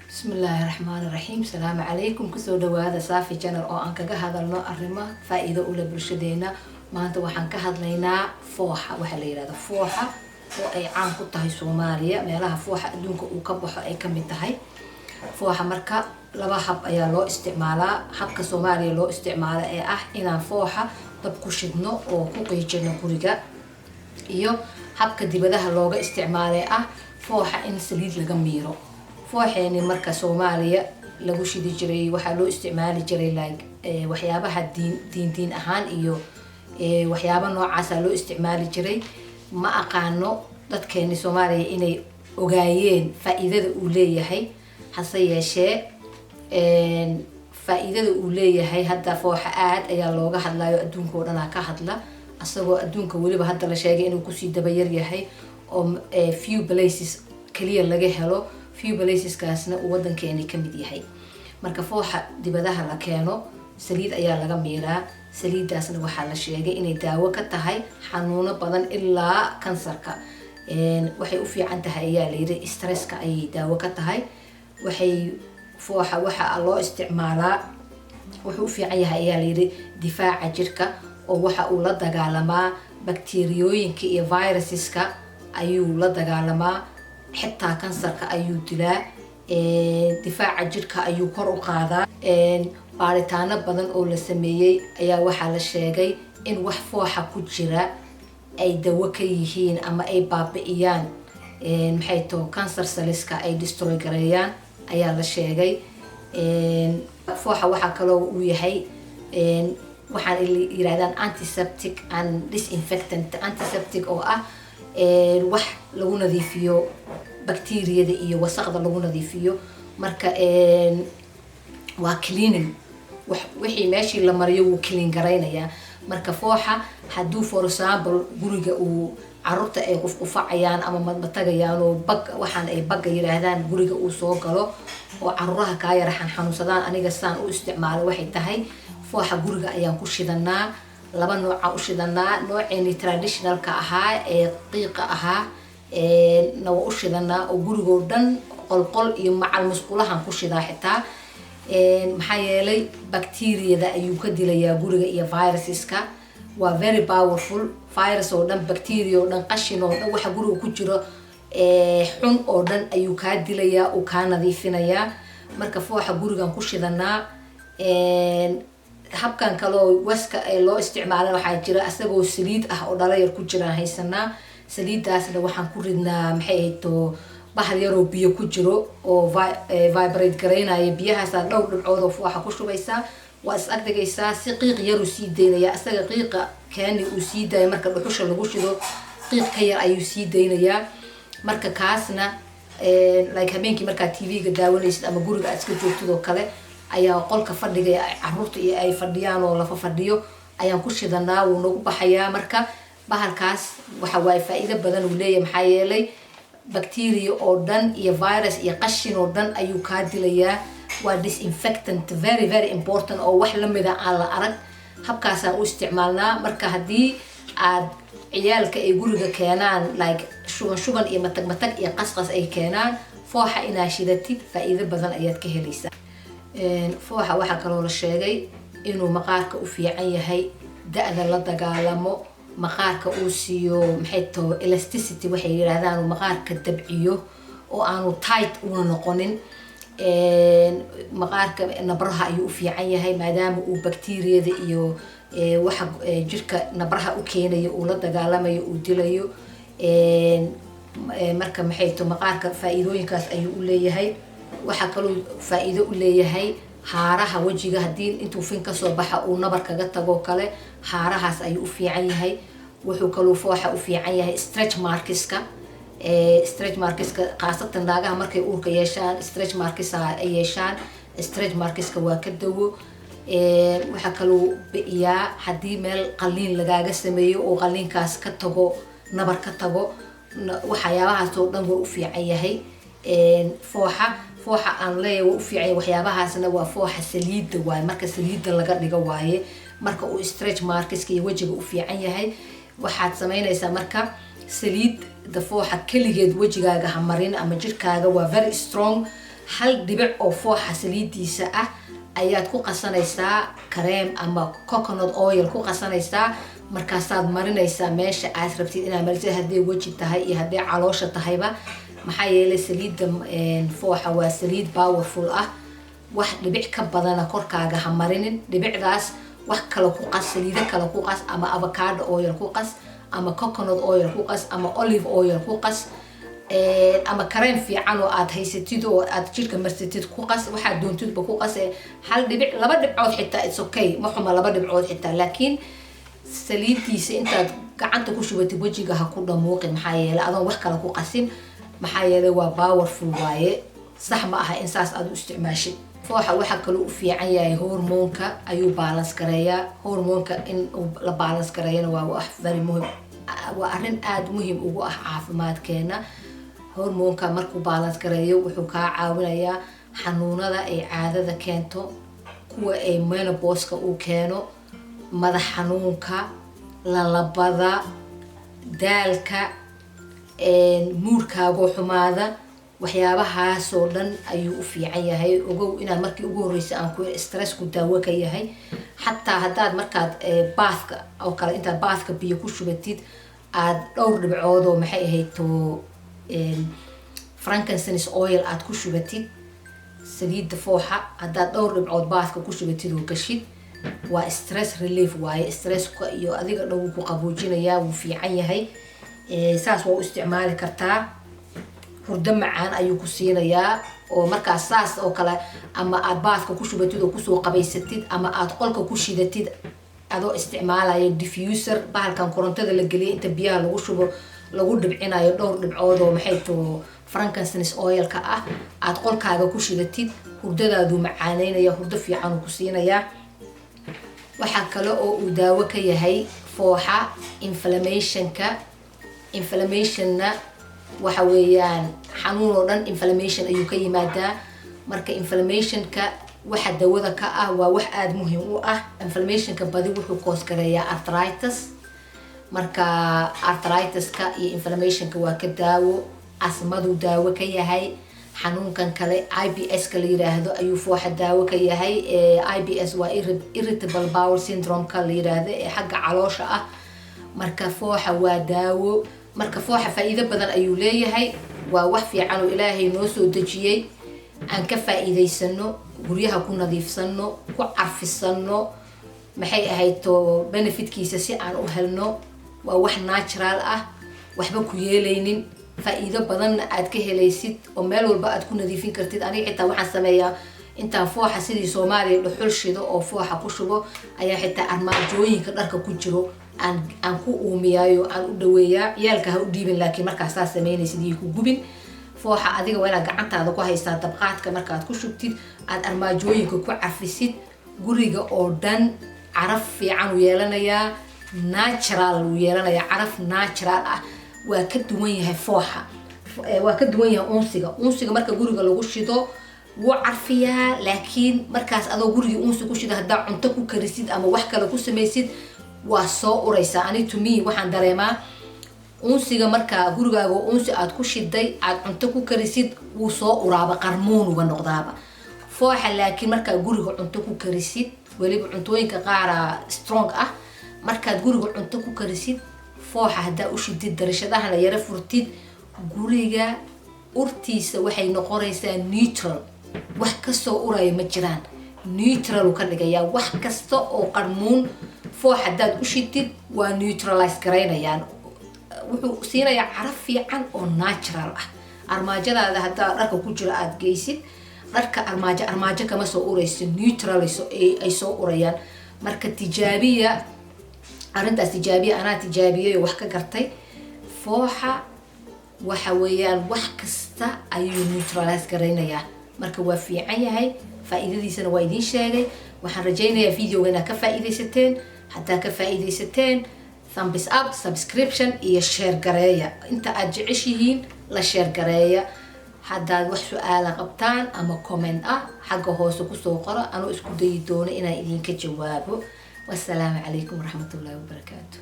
بسم الله الرحمن الرحيم. السلام عليكم. كسو دواada Safi channel oo aan kaga hadalno arrimo faa'iido u leh bulshadeena. Maanta waxaan ka hadlaynaa fooxa, waxa la yiraahdo fooxa oo ay caan ku tahay Soomaaliya. Meelaha fooxa adduunka uu ka baxo ay kamid tahay. Fooxa marka laba hab ayaa loo isticmaalaa. Habka Soomaaliya loo isticmaalo ee ah inaan fooxa dab ku shidno oo ku qiijino guriga, iyo habka dibadaha looga isticmaalay ah fooxa in saliid laga miiro. fooxeeni marka Soomaaliya lagu shidi jiray waxa loo isticmaali jiray waxyaabaha diin ahaan iyo waxyaabo noocaas loo isticmaali jiray. ma aqaano dadkeeni Soomaaliya inay ogaayeen faa'iidada uu leeyahay, hase yeeshee faa'iidada uu leeyahay hadda fooxa aad ayaa looga hadlayo, adduunka oo dhan ka hadla, asagoo adduunka waliba hadda la sheegay inuu ku sii daba yar yahay oo few places kaliya laga helo. few places kaasna uu wadankeeni kamid yahay. marka fooxa dibadaha la keeno saliid ayaa laga miiraa. saliidaasna waxaa la sheegay inay daawo ka tahay xanuuno badan ilaa kansarka. waxay u fiican tahay ayaa la yiri stresska ay daawo ka tahay. fooxa waxa loo isticmaalaa wuxuu u fiican yahay ayaa la yiri difaaca jirka, oo waxa uu la dagaalamaa bakteeriyooyinka iyo viruseska ayuu la dagaalamaa, xitaa kansarka ayuu dilaa, difaaca jirka ayuu kor u qaadaa. baaritaano badan oo la sameeyay ayaa waxaa la sheegay in wax fooxa ku jira ay dawo ka yihiin ama ay baabi'iyaan maxay too cancer cellska ay destroy gareeyaan ayaa la sheegay. fooxa waxa kaloo uu yahay waxaan yiraahdaan antiseptic and disinfectant. antiseptic oo ah wax lagu nadiifiyo bakteeriyada iyo wasaqda lagu nadiifiyo. marka waa cleaning, wixii meeshii la mariyo wuu clean gareynayaa. marka fooxa hadduu for example guriga uu carruurta ay qufqufacayaan ama matagayaan oo waxaan ay bagga yiraahdaan guriga uu soo galo oo carruuraha kaa yara xanuunsadaan, aniga saan u isticmaalo waxay tahay fooxa guriga ayaan ku shidanaa. laba nooca u shidanaa. nooceeni traditionalka ahaa ee qiiqa ahaa nawa u shidanaa oo gurigoo dhan qolqol iyo macal musqulahan ku shidaa xitaa. maxaa yeelay bakteeriyada ayuu ka dilayaa guriga iyo viruseska. waa very powerful virus oo dhan, bacteria oo dhan, qashin oo dhan, waxa guriga ku jiro xun oo dhan ayuu kaa dilayaa, uu kaa nadiifinayaa. marka fooxa gurigan ku shidanaa. habkan kaloo waska ay loo isticmaalaan waxaa jira asagoo saliid ah oo dhalayar ku jiraan haysanaa. saliidaasna waxaan ku ridnaa maxay ahayto bahal yaroo biyo ku jiro oo vibrate gareynaya. biyahaasa dhowr dhibcood oo fooxa ku shubaysaa, waa is agdegaysaa, si qiiq yar uu sii daynayaa. asaga qiiqa kaani uu sii daayo marka dhuxusha lagu shido qiiq ka yar ayuu sii daynayaa. marka kaasna habeenkii markaa tv-ga daawanaysid ama guriga aad iska joogtid oo kale ayaa qolka fadhiga carruurta iyo ay fadhiyaan oo lafa fadhiyo ayaan ku shidanaa, wuu nagu baxayaa. marka bahalkaas waxa waaye faa'iido badan uu leeyahay, maxaa yeelay bacteria oo dhan iyo virus iyo qashin oo dhan ayuu kaa dilayaa. waa disinfectant very very important oo wax lamida aan la arag. habkaasaan u isticmaalnaa. marka haddii aad ciyaalka ay guriga keenaan shuban iyo matag iyo qasqas ay keenaan, fooxa inaa shidatid faa'iido badan ayaad ka helaysaa. fooxa waxaa kaloo la sheegay inuu maqaarka u fiican yahay, da'da la dagaalamo, maqaarka uu siiyo maxay too elasticity waxay yiraahdaan, uu maqaarka dabciyo oo aanu tight una noqonin. maqaarka nabraha ayuu u fiican yahay maadaama uu bakteeriyada iyo waxa jirka nabraha u keenayo uu la dagaalamayo, uu dilayo. marka maxay too maqaarka faa'iidooyinkaas ayuu u leeyahay. waxaa kaloo faa'iido u leeyahay haaraha wajiga, haddii intuu fin kasoo baxa uu nabar kaga tago kale, haarahaas ayuu u fiican yahay. wuxuu kaloo fooxa u fiican yahay stretch markiska. stretch markiska khaasatan naagaha markay uurka yeeshaan stretch markisa ay yeeshaan. stretch markiska waa ka dawo. waxaa kaloo bi'iyaa haddii meel qalliin lagaaga sameeyo oo qalliinkaas ka tago, nabar ka tago, waxyaabahaas oo dhan waa u fiican yahay. fooxa aan leeyahay waa u fiican yahay. waxyaabahaasna waa fooxa saliida waaye, marka saliida laga dhigo waaye. marka uu stretch markiska iyo wajiga u fiican yahay, waxaad samaynaysaa marka saliid fooxa kaligeed wajigaaga ha marin ama jirkaaga waa very strong. hal dhibic oo fooxa saliidiisa ah ayaad ku qasanaysaa kareem ama coconut oil ku qasanaysaa markaasaad marinaysaa meesha aad rabtid inaad marisid hadday weji tahay iyo hadday caloosha tahayba maxaa yeelay saliidda fooxa waa saliid powerful ah wax dhibic ka badana korkaaga ha marinin dhibicdaas wax kale ku qas saliido kale ku qas ama avocado oil ku qas ama coconut oil ku qas ama olive oil ku qas ama kareem fiican oo aad haysatid oo aad jirka marsatid ku qas waxaad doontidba ku qas hal dhibic laba dhibcood xitaa it's okay ma xuma laba dhibcood xitaa laakiin saliidiisa intaad gacanta ku shubatid wejiga ha ku dhamuuqin maxaa yeelay adoon wax kale ku qasin maxaa yeelay waa powerful waaye sax ma aha in saas aad u isticmaashid fooxa waxa kale u fiican yahay hormoonka ayuu balance gareeyaa hormoonka in la balance gareeyana waa wax very muhiim waa arrin aad muhiim ugu ah caafimaadkeena hormoonka markuu balance gareeyo wuxuu kaa caawinayaa xanuunada ay caadada keento kuwa ay menopause-ka uu keeno madax xanuunka lalabada daalka muurkaago xumaada waxyaabahaasoo dhan ayuu u fiican yahay ogow inaad markii ugu horreysay aan ku stressku daawo ka yahay xataa haddaad markaad baathka oo kale intaad baathka biyo ku shubatid aad dhowr dhibcood oo maxay ahayd to frankincense oil aad ku shubatid saliidda fooxa haddaad dhowr dhibcood baathka ku shubatid oo gashid waa stress relief waaye stresska iyo adiga dhow ku qaboojinayaa wuu fiican yahay saas waa u isticmaali kartaa hurdo macaan ayuu ku siinayaa oo markaas saas oo kale ama aad baathka ku shubatid oo kusoo qabaysatid ama aad qolka ku shidatid adoo isticmaalaya diffuser bahalkan korontada la geliyay inta biyaha lagu shubo lagu dhibcinayo dhowr dhibcood oo maxay to frankincense oil-ka ah aad qolkaaga ku shidatid hurdadaadu macaanaynaya hurdo fiican uu ku siinayaa waxaa kale oo uu daawo ka yahay fooxa inflammationna waxa weeyaan xanuun oo dhan inflammation ayuu ka yimaadaa marka inflammationka waxa dawada ka ah waa wax aad muhiim u ah inflammationka badi wuxuu koos gareeyaa arthritis marka arthritis-ka iyo inflammationka waa ka daawo asmadu daawo ka yahay xanuunkan kale IBS-ka la yiraahdo ayuu fooxa daawo ka yahay IBS waa irritable bowel syndrome-ka la yiraahdo ee xagga caloosha ah marka fooxa waa daawo marka fooxa faa'iido badan ayuu leeyahay waa wax fiican oo ilaahay noo soo dejiyay aan ka faa'iidaysano guryaha ku nadiifsano ku carfisano maxay ahayd to benefitkiisa si aan u helno waa wax natural ah waxba ku yeelaynin faa'iido badanna aad ka helaysid oo meel walba aad ku nadiifin kartid aniga xitaa waxaan sameeyaa intaan fooxa sidii Soomaaliya dhuxul shido oo fooxa ku shubo ayaa xitaa armaajooyinka dharka ku jiro aan ku uumiyaayo aan u dhaweeyaa ciyaalka ha u dhiibin laakiin markaas saa sameynaysid iyo ku gubin fooxa adiga waa inaad gacantaada ku haysaa dabqaadka markaad ku shubtid aad armaajooyinka ku carfisid guriga oo dhan caraf fiican u yeelanayaa natural u yeelanayaa caraf natural ah waa ka duwan yahay fooxa waa ka duwan yahay unsiga marka guriga lagu shido wuu carfiyaa laakiin markaas adoo guriga unsi ku shido haddaa cunto ku karisid ama wax kale ku samaysid waa soo uraysaa ani to me waxaan dareemaa unsiga marka gurigaaga unsi aad ku shiday aad cunto ku karisid wuu soo uraaba qarmuun uga noqdaaba fooxa laakiin markaa guriga cunto ku karisid weliba cuntooyinka qaara strong ah markaad guriga cunto ku karisid fooxa haddaa u shidid darashadahana yara furtid guriga urtiisa waxay noqonaysaa neutral wax kastoo uraya ma jiraan neutral ka dhigayaa wax kasta oo qarmuun foox haddaad u shidid waa neutralize garaynayaan wuxuu siinayaa caraf fiican oo natural ah armaajadaada haddaa dharka ku jiro aad geysid dharka armaajo kama soo urayso neutral ay soo urayaan marka tijaabiya arrintaas tijaabiya anaa tijaabiyay wax ka gartay fooxa waxa weeyaan wax kasta ayuu neutralize garaynayaa marka waa fiican yahay faa'iidadiisana waa idin sheegay waxaan rajaynayaa videoga inaad ka faa'iidaysateen haddaa ka faa'iidaysateen thumbs up subscription iyo share gareeya inta aad jeceshihiin la share gareeya haddaad wax su'aala qabtaan ama comment ah xagga hoose kusoo qoro anuu isku dayi doono inaan idinka jawaabo wassalaamu calaykum waraxmatullaahi wabarakaatu